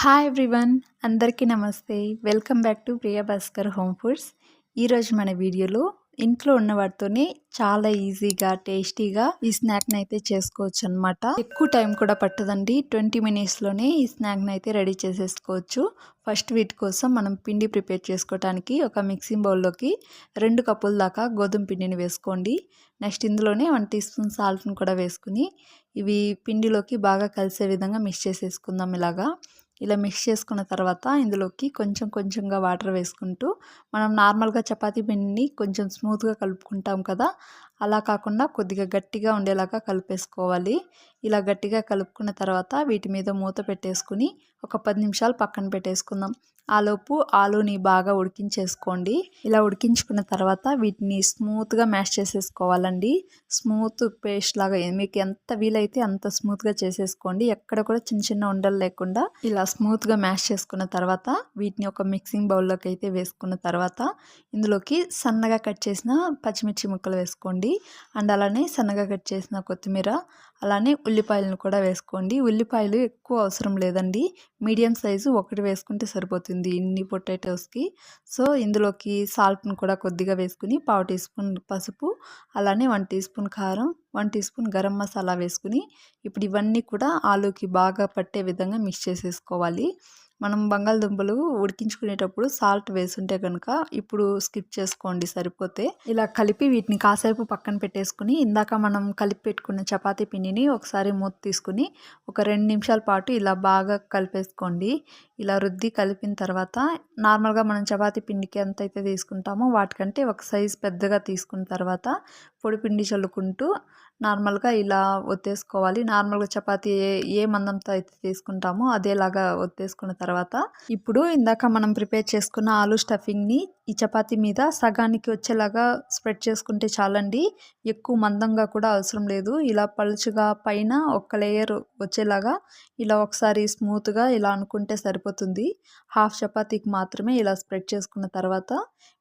Hi everyone, అందరికీ నమస్తే. Welcome back to Priya Bhaskar home foods. ఈరోజు మన వీడియోలో ఇంట్లో ఉన్న వాటితోనే చాలా ఈజీగా టేస్టీగా ఈ స్నాక్ని అయితే చేసుకోవచ్చు అనమాట. ఎక్కువ టైం కూడా పట్టదండి. 20 మినిట్స్లోనే ఈ స్నాక్ని అయితే రెడీ చేసేసుకోవచ్చు. ఫస్ట్ వీటి కోసం మనం పిండి ప్రిపేర్ చేసుకోవడానికి ఒక మిక్సింగ్ బౌల్లోకి 2 కప్పుల దాకా గోధుమ పిండిని వేసుకోండి. నెక్స్ట్ ఇందులోనే 1 టీ స్పూన్ సాల్ట్ని కూడా వేసుకుని ఇవి పిండిలోకి బాగా కలిసే విధంగా మిక్స్ చేసేసుకుందాం. ఇలా మిక్స్ చేసుకున్న తర్వాత ఇందులోకి కొంచెం కొంచెంగా వాటర్ వేసుకుంటూ మనం నార్మల్గా చపాతీ పిండిని కొంచెం స్మూత్గా కలుపుకుంటాం కదా, అలా కాకుండా కొద్దిగా గట్టిగా ఉండేలాగా కలిపేసుకోవాలి. ఇలా గట్టిగా కలుపుకున్న తర్వాత వీటి మీద మూత పెట్టేసుకుని ఒక 10 నిమిషాలు పక్కన పెట్టేసుకుందాం. ఆలోపు ఆలూని బాగా ఉడికించేసుకోండి. ఇలా ఉడికించుకున్న తర్వాత వీటిని స్మూత్గా మ్యాష్ చేసేసుకోవాలండి. స్మూత్ పేస్ట్ లాగా మీకు ఎంత వీలైతే అంత స్మూత్గా చేసేసుకోండి. ఎక్కడ కూడా చిన్న చిన్న ఉండలు లేకుండా ఇలా స్మూత్గా మ్యాష్ చేసుకున్న తర్వాత వీటిని ఒక మిక్సింగ్ బౌల్లోకి అయితే వేసుకున్న తర్వాత ఇందులోకి సన్నగా కట్ చేసిన పచ్చిమిర్చి ముక్కలు వేసుకోండి. అండ్ అలానే సన్నగా కట్ చేసిన కొత్తిమీర, అలానే ఉల్లిపాయలను కూడా వేసుకోండి. ఉల్లిపాయలు ఎక్కువ అవసరం లేదండి, మీడియం సైజు ఒకటి వేసుకుంటే సరిపోతుంది ఇన్ని పొటాటోస్కి. సో ఇందులోకి సాల్ట్ని కూడా కొద్దిగా వేసుకుని 1/2 టీ స్పూన్ పసుపు, అలానే 1 టీ స్పూన్ కారం, 1 టీ స్పూన్ గరం మసాలా వేసుకుని ఇప్పుడు ఇవన్నీ కూడా ఆలూకి బాగా పట్టే విధంగా మిక్స్ చేసేసుకోవాలి. మనం బంగాళదుంపలు ఉడికించుకునేటప్పుడు సాల్ట్ వేసుంటే కనుక ఇప్పుడు స్కిప్ చేసుకోండి సరిపోతే. ఇలా కలిపి వీటిని కాసేపు పక్కన పెట్టేసుకుని ఇందాక మనం కలిపి పెట్టుకున్న చపాతీ పిండిని ఒకసారి మూత తీసుకుని ఒక 2 నిమిషాల పాటు ఇలా బాగా కలిపేసుకోండి. ఇలా రుద్ది కలిపిన తర్వాత నార్మల్గా మనం చపాతీ పిండికి ఎంత అయితే తీసుకుంటామో వాటికంటే ఒక సైజు పెద్దగా తీసుకున్న తర్వాత పొడి పిండి చల్లుకుంటూ నార్మల్గా ఇలా ఒత్తేసుకోవాలి. నార్మల్గా చపాతీ ఏ మందంతో అయితే తీసుకుంటామో అదేలాగా ఒత్తేసుకున్న తర్వాత ఇప్పుడు ఇందాక మనం ప్రిపేర్ చేసుకున్న ఆలూ స్టఫింగ్ని ఈ చపాతీ మీద సగానికి వచ్చేలాగా స్ప్రెడ్ చేసుకుంటే చాలండి. ఎక్కువ మందంగా కూడా అవసరం లేదు. ఇలా పలుచుగా పైన ఒక లేయర్ వచ్చేలాగా ఇలా ఒకసారి స్మూత్గా ఇలా అనుకుంటే సరిపోతుంది. హాఫ్ చపాతీకి మాత్రమే ఇలా స్ప్రెడ్ చేసుకున్న తర్వాత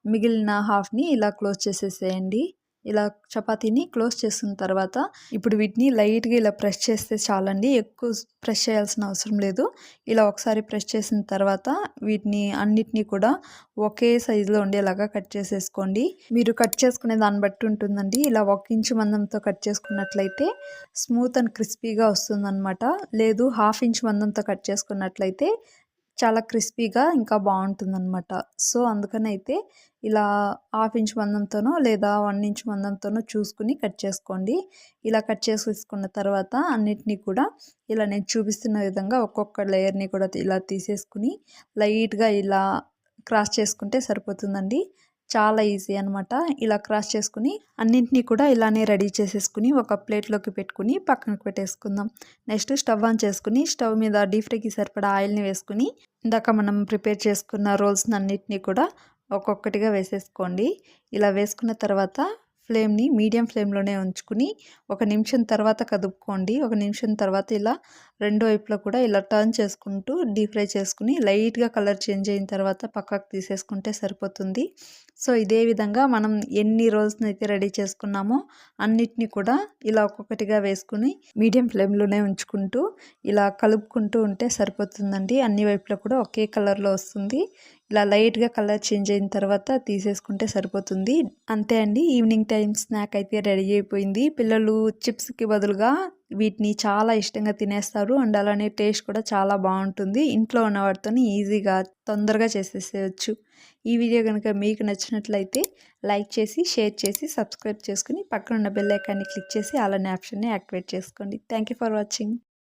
మిగిలిన హాఫ్ని ఇలా క్లోజ్ చేసేసేయండి. ఇలా చపాతీని క్లోజ్ చేసిన తర్వాత ఇప్పుడు వీటిని లైట్గా ఇలా ప్రెస్ చేస్తే చాలండి, ఎక్కువ ప్రెస్ చేయాల్సిన అవసరం లేదు. ఇలా ఒకసారి ప్రెస్ చేసిన తర్వాత వీటిని అన్నిటినీ కూడా ఒకే సైజులో ఉండేలాగా కట్ చేసేసుకోండి. మీరు కట్ చేసుకునే దాన్ని బట్టి ఉంటుందండి. ఇలా 1 ఇంచు మందంతో కట్ చేసుకున్నట్లయితే స్మూత్ అండ్ క్రిస్పీగా వస్తుందన్నమాట. లేదు 1/2 ఇంచు మందంతో కట్ చేసుకున్నట్లయితే చాలా క్రిస్పీగా ఇంకా బాగుంటుందన్నమాట. సో అందుకనైతే ఇలా 1/2 ఇంచు మందంతోనో లేదా 1 ఇంచు మందంతోనో చూసుకుని కట్ చేసుకోండి. ఇలా కట్ చేసేసుకున్న తర్వాత అన్నిటినీ కూడా ఇలా నేను చూపిస్తున్న విధంగా ఒక్కొక్క లేయర్ని కూడా ఇలా తీసేసుకుని లైట్గా ఇలా క్రాస్ చేసుకుంటే సరిపోతుందండి. చాలా ఈజీ అనమాట. ఇలా క్రాస్ చేసుకుని అన్నింటినీ కూడా ఇలానే రెడీ చేసేసుకుని ఒక ప్లేట్లోకి పెట్టుకుని పక్కనకి పెట్టేసుకుందాం. నెక్స్ట్ స్టవ్ ఆన్ చేసుకుని స్టవ్ మీద డీప్ ఫ్రైకి సరిపడా ఆయిల్ని వేసుకుని ఇందాక మనం ప్రిపేర్ చేసుకున్న రోల్స్ని అన్నిటినీ కూడా ఒక్కొక్కటిగా వేసేసుకోండి. ఇలా వేసుకున్న తర్వాత ఫ్లేమ్ని మీడియం ఫ్లేమ్లోనే ఉంచుకుని 1 నిమిషం తర్వాత కదుపుకోండి. 1 నిమిషం తర్వాత ఇలా రెండు వైపులా కూడా ఇలా టర్న్ చేసుకుంటూ డీప్ ఫ్రై చేసుకుని లైట్గా కలర్ చేంజ్ అయిన తర్వాత పక్కకు తీసేసుకుంటే సరిపోతుంది. సో ఇదే విధంగా మనం ఎన్ని రోల్స్ని అయితే రెడీ చేసుకున్నామో అన్నిటినీ కూడా ఇలా ఒక్కొక్కటిగా వేసుకుని మీడియం ఫ్లేమ్లోనే ఉంచుకుంటూ ఇలా కలుపుకుంటూ ఉంటే సరిపోతుందండి. అన్ని వైపులా కూడా ఒకే కలర్లో వస్తుంది. ఇలా లైట్గా కలర్ చేంజ్ అయిన తర్వాత తీసేసుకుంటే సరిపోతుంది. అంతే అండి, ఈవినింగ్ టైం స్నాక్ అయితే రెడీ అయిపోయింది. పిల్లలు చిప్స్కి బదులుగా వీటిని చాలా ఇష్టంగా తినేస్తారు. అండ్ అలానే టేస్ట్ కూడా చాలా బాగుంటుంది. ఇంట్లో ఉన్న వాటితో ఈజీగా తొందరగా చేసేసేయచ్చు. ఈ వీడియో కనుక మీకు నచ్చినట్లయితే లైక్ చేసి, షేర్ చేసి, సబ్స్క్రైబ్ చేసుకుని పక్కన ఉన్న బెల్ ఐకాన్ని క్లిక్ చేసి అలానే ఆప్షన్ని యాక్టివేట్ చేసుకోండి. Thank you for watching.